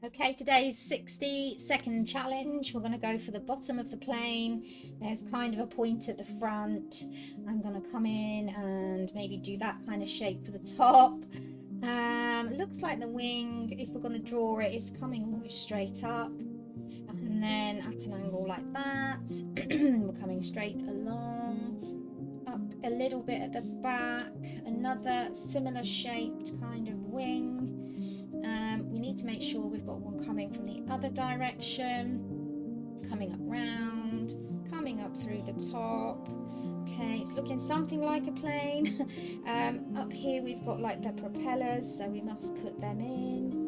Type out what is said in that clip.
Okay, today's 60-second challenge. We're going to go for the bottom of the plane. There's kind of a point at the front. I'm going to come in and maybe do that kind of shape for the top. Looks like the wing, if we're going to draw it, is coming almost straight up. And then at an angle like that. We're coming straight along. Up a little bit at the back. Another similar shaped kind of wing. We need to make sure we've got one coming from the other direction, coming up round, coming up through the top. Okay, it's looking something like a plane. Up here we've got like the propellers, so we must put them in.